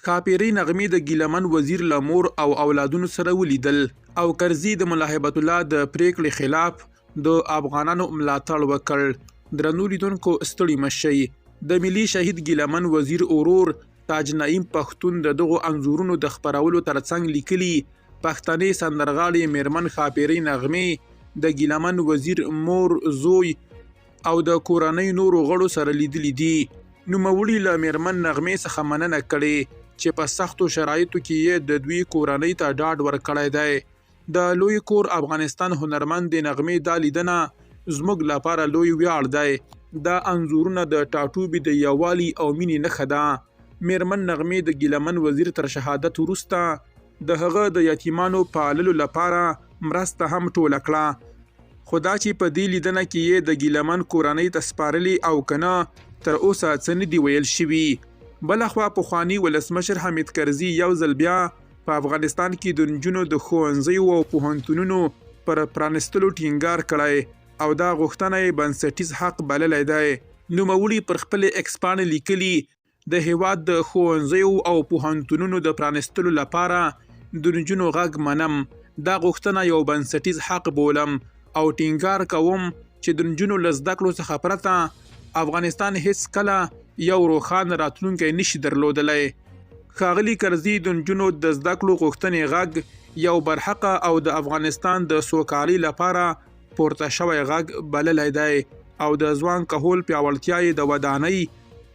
ښاپیرۍ نغمې د ګیلمن وزیر له مور او اولادونو سره ولیدل او کرزي د ملا هیبت الله د پریکړې خلاف د افغانانو ملاتړ وکړ. درنو لیدونکو ستړي مشئ. د ملي شهید ګیلمن وزیر اورور تاج نعیم پښتون د دغو انځورونو د خپرولو ترڅنګ لیکلي پښتنې سندرغاړې میرمن ښاپیرۍ نغمې د ګیلمن وزیر مور، زوی او د کورنۍ نورو غړو سره لیدلي دي. نوموړي له میرمن نغمې څخه مننه کړې چې په سختو شرایطو کې یې د دوی کورنۍ ته ډاډ ورکړی دی. د لوی کور افغانستان هنرمند نغمې دا لیدنه زموږ لپاره لوی ویاړ دی. دا انځورونه د ټاټوبي د یووالي او مینې نښه ده. میرمن نغمې د ګیلمن وزیر تر شهادت وروسته د هغه د یتیمانو پاللو لپاره مرسته هم ټوله کړه. خو دا چې په دې لیدنه کې یې د ګیلمن کورنۍ ته سپارلي او کنه تر اوسه څه نه دي ویل شوي. بلخوا پخواني ولسمشر حامد کرزي یو ځل بیا په افغانستان کې د نجونو د ښوونځیو او پوهنتونونو پر پرانستلو ټینګار کړی او دا غوښتنه یې بنسټیز حق بللی دی. نوموړي پر خپل ایکس پاڼې لیکلي د هیواد د ښوونځیو او پوهنتونونو د پرانستلو لپاره د نجونو غږ منم. دا غوښتنه یو بنسټیز حق بولم او ټینګار کوم چې د نجونو له زده کړو څخه پرته افغانستان هیڅ کله یو روښانه راتلونکی نشي درلودلی. ښاغلي کرزي د نجونو د زده کړو غوښتنې غږ یو برحقه او د افغانستان د سوکالۍ لپاره پورته شوی غږ بللی دی او د ځوان کهول پیاوړتیا یې د ودانۍ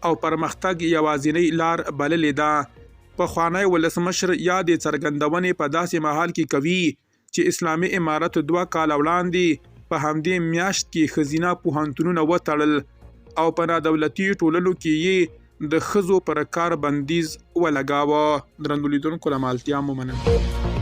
او پرمختګ یوازینۍ لار بللې ده. پخوانی ولسمشر یادې څرګندونې په داسې مهال کې کوي چې اسلامي امارت 2 کاله وړاندې په همدې میاشت کې ښځینه پوهنتونونه وتړل او په نادولتي ټولنو کې یې د ښځو پر کار بندیز ولګاوه. درنو لیدونکو له مالتیا مو مننه.